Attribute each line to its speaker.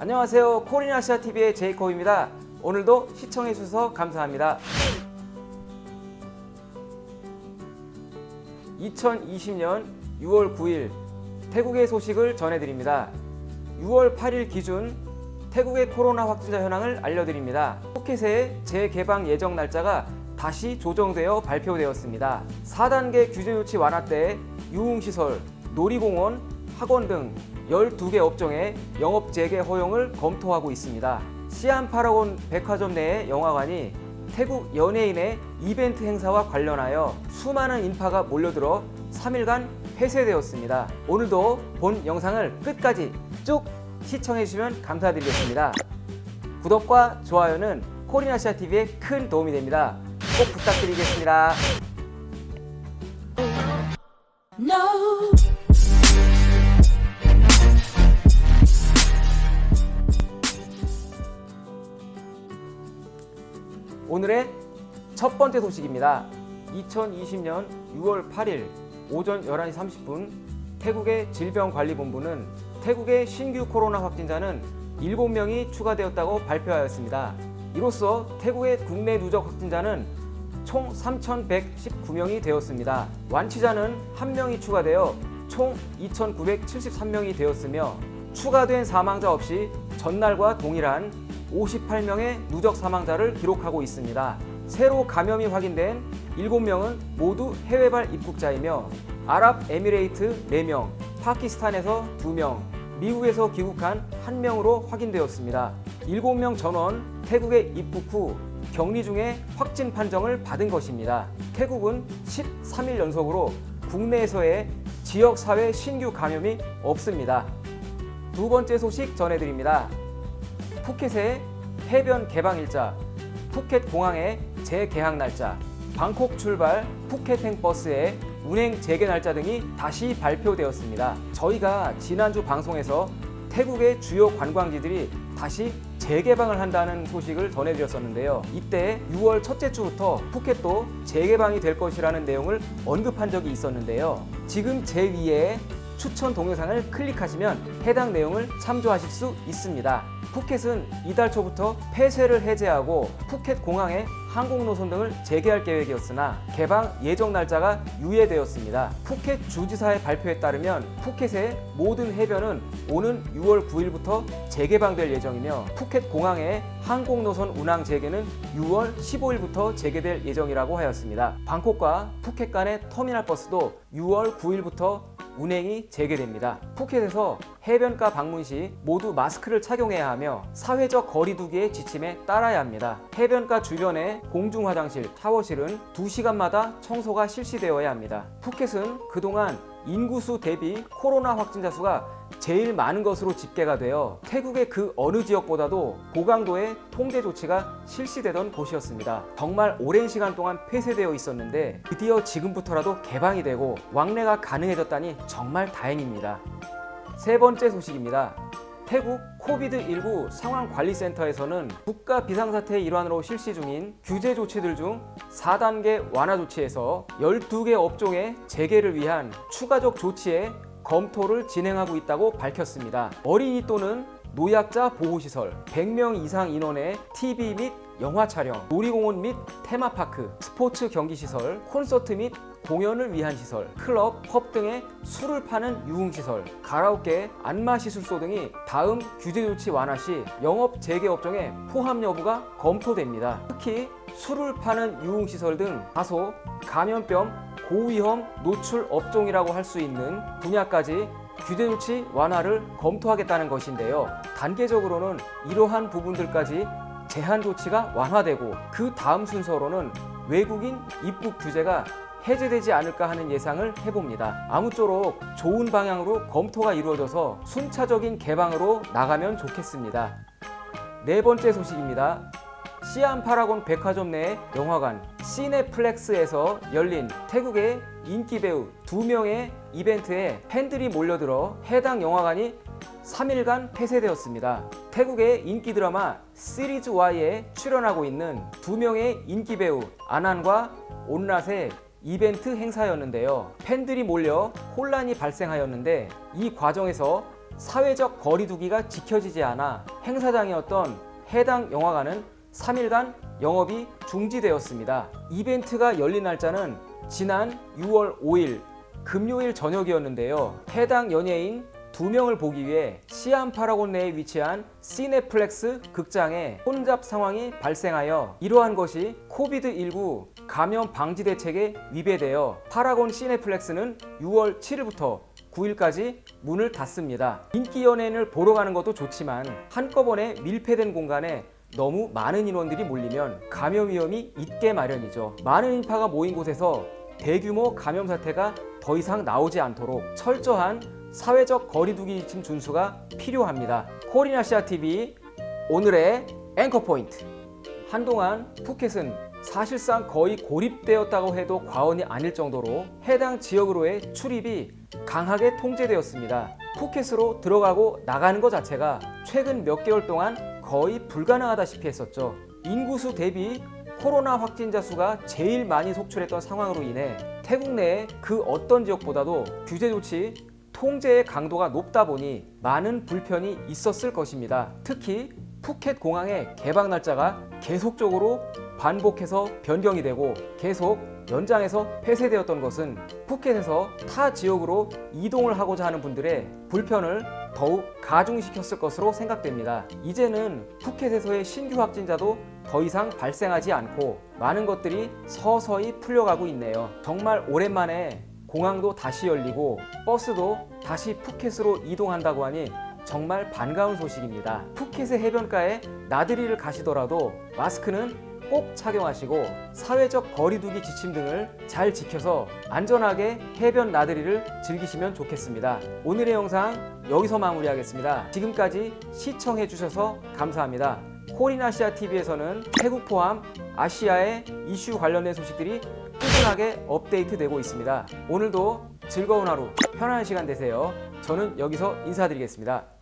Speaker 1: 안녕하세요. 코리나시아TV의 제이콥입니다. 오늘도 시청해주셔서 감사합니다. 2020년 6월 9일 태국의 소식을 전해드립니다. 6월 8일 기준 태국의 코로나 확진자 현황을 알려드립니다. 푸켓의 재개방 예정 날짜가 다시 조정되어 발표되었습니다. 4단계 규제 조치 완화 때 유흥시설, 놀이공원, 학원 등 12개 업종의 영업 재개 허용을 검토하고 있습니다. 시안파라곤 백화점 내의 영화관이 태국 연예인의 이벤트 행사와 관련하여 수많은 인파가 몰려들어 3일간 폐쇄되었습니다. 오늘도 본 영상을 끝까지 쭉 시청해주시면 감사드리겠습니다. 구독과 좋아요는 코리나시아TV에 큰 도움이 됩니다. 꼭 부탁드리겠습니다.
Speaker 2: No.
Speaker 1: 오늘의 첫 번째 소식입니다. 2020년 6월 8일 오전 11시 30분 태국의 질병관리본부는 태국의 신규 코로나 확진자는 7명이 추가되었다고 발표하였습니다. 이로써 태국의 국내 누적 확진자는 총 3,119명이 되었습니다. 완치자는 1명이 추가되어 총 2,973명이 되었으며 추가된 사망자 없이 전날과 동일한 58명의 누적 사망자를 기록하고 있습니다. 새로 감염이 확인된 7명은 모두 해외발 입국자이며 아랍에미레이트 4명, 파키스탄에서 2명, 미국에서 귀국한 1명으로 확인되었습니다. 7명 전원 태국에 입국 후 격리 중에 확진 판정을 받은 것입니다. 태국은 13일 연속으로 국내에서의 지역사회 신규 감염이 없습니다. 두 번째 소식 전해드립니다. 푸켓의 해변 개방 일자, 푸켓 공항의 재개항 날짜, 방콕 출발 푸켓행 버스의 운행 재개 날짜 등이 다시 발표되었습니다. 저희가 지난주 방송에서 태국의 주요 관광지들이 다시 재개방을 한다는 소식을 전해드렸었는데요. 이때 6월 첫째 주부터 푸켓도 재개방이 될 것이라는 내용을 언급한 적이 있었는데요. 지금 제 위에 추천 동영상을 클릭하시면 해당 내용을 참조하실 수 있습니다. 푸켓은 이달 초부터 폐쇄를 해제하고 푸켓 공항의 항공 노선 등을 재개할 계획이었으나 개방 예정 날짜가 유예되었습니다. 푸켓 주지사의 발표에 따르면 푸켓의 모든 해변은 오는 6월 9일부터 재개방될 예정이며 푸켓 공항의 항공 노선 운항 재개는 6월 15일부터 재개될 예정이라고 하였습니다. 방콕과 푸켓 간의 터미널 버스도 6월 9일부터 운행이 재개됩니다. 푸켓에서 해변가 방문 시 모두 마스크를 착용해야 하며 사회적 거리 두기의 지침에 따라야 합니다. 해변가 주변의 공중 화장실, 샤워실은 2시간마다 청소가 실시되어야 합니다. 푸켓은 그동안 인구수 대비 코로나 확진자 수가 제일 많은 것으로 집계가 되어 태국의 그 어느 지역보다도 고강도의 통제 조치가 실시되던 곳이었습니다. 정말 오랜 시간 동안 폐쇄되어 있었는데 드디어 지금부터라도 개방이 되고 왕래가 가능해졌다니 정말 다행입니다. 세 번째 소식입니다. 태국 코비드19 상황관리센터에서는 국가 비상사태의 일환으로 실시 중인 규제 조치들 중 4단계 완화 조치에서 12개 업종의 재개를 위한 추가적 조치에 검토를 진행하고 있다고 밝혔습니다. 어린이 또는 노약자 보호시설, 100명 이상 인원의 TV 및 영화 촬영, 놀이공원 및 테마파크, 스포츠 경기시설, 콘서트 및 공연을 위한 시설, 클럽, 펍 등의 술을 파는 유흥시설, 가라오케, 안마시술소 등이 다음 규제 조치 완화 시 영업 재개 업종에 포함 여부가 검토됩니다. 특히 술을 파는 유흥시설 등 다소 감염병 고위험 노출 업종이라고 할 수 있는 분야까지 규제 조치 완화를 검토하겠다는 것인데요. 단계적으로는 이러한 부분들까지 제한 조치가 완화되고 그 다음 순서로는 외국인 입국 규제가 해제되지 않을까 하는 예상을 해봅니다. 아무쪼록 좋은 방향으로 검토가 이루어져서 순차적인 개방으로 나가면 좋겠습니다. 네 번째 소식입니다. 시안파라곤 백화점 내 영화관 시네플렉스에서 열린 태국의 인기 배우 2명의 이벤트에 팬들이 몰려들어 해당 영화관이 3일간 폐쇄되었습니다. 태국의 인기 드라마 시리즈 Y에 출연하고 있는 2명의 인기 배우 아난과 온랏의 이벤트 행사였는데요. 팬들이 몰려 혼란이 발생하였는데 이 과정에서 사회적 거리두기가 지켜지지 않아 행사장이었던 해당 영화관은 3일간 영업이 중지되었습니다. 이벤트가 열린 날짜는 지난 6월 5일 금요일 저녁이었는데요. 해당 연예인 2명을 보기 위해 시암 파라곤 내에 위치한 시네플렉스 극장에 혼잡 상황이 발생하여 이러한 것이 코비드19 감염 방지 대책에 위배되어 파라곤 시네플렉스는 6월 7일부터 9일까지 문을 닫습니다. 인기 연예인을 보러 가는 것도 좋지만 한꺼번에 밀폐된 공간에 너무 많은 인원들이 몰리면 감염 위험이 있게 마련이죠. 많은 인파가 모인 곳에서 대규모 감염 사태가 더 이상 나오지 않도록 철저한 사회적 거리두기 지침 준수가 필요합니다. 코리나시아TV 오늘의 앵커 포인트. 한동안 푸켓은 사실상 거의 고립되었다고 해도 과언이 아닐 정도로 해당 지역으로의 출입이 강하게 통제되었습니다. 푸켓으로 들어가고 나가는 것 자체가 최근 몇 개월 동안 거의 불가능하다시피 했었죠. 인구수 대비 코로나 확진자 수가 제일 많이 속출했던 상황으로 인해 태국 내의 그 어떤 지역보다도 규제 조치 통제의 강도가 높다 보니 많은 불편이 있었을 것입니다. 특히 푸켓 공항의 개방 날짜가 계속적으로 반복해서 변경이 되고 계속 연장해서 폐쇄되었던 것은 푸켓에서 타 지역으로 이동을 하고자 하는 분들의 불편을 더욱 가중시켰을 것으로 생각됩니다. 이제는 푸켓에서의 신규 확진자도 더 이상 발생하지 않고 많은 것들이 서서히 풀려가고 있네요. 정말 오랜만에 공항도 다시 열리고 버스도 다시 푸켓으로 이동한다고 하니 정말 반가운 소식입니다. 푸켓의 해변가에 나들이를 가시더라도 마스크는 꼭 착용하시고 사회적 거리두기 지침 등을 잘 지켜서 안전하게 해변 나들이를 즐기시면 좋겠습니다. 오늘의 영상 여기서 마무리하겠습니다. 지금까지 시청해 주셔서 감사합니다. 코리나시아TV에서는 태국 포함 아시아의 이슈 관련된 소식들이 꾸준하게 업데이트되고 있습니다. 오늘도 즐거운 하루, 편안한 시간 되세요. 저는 여기서 인사드리겠습니다.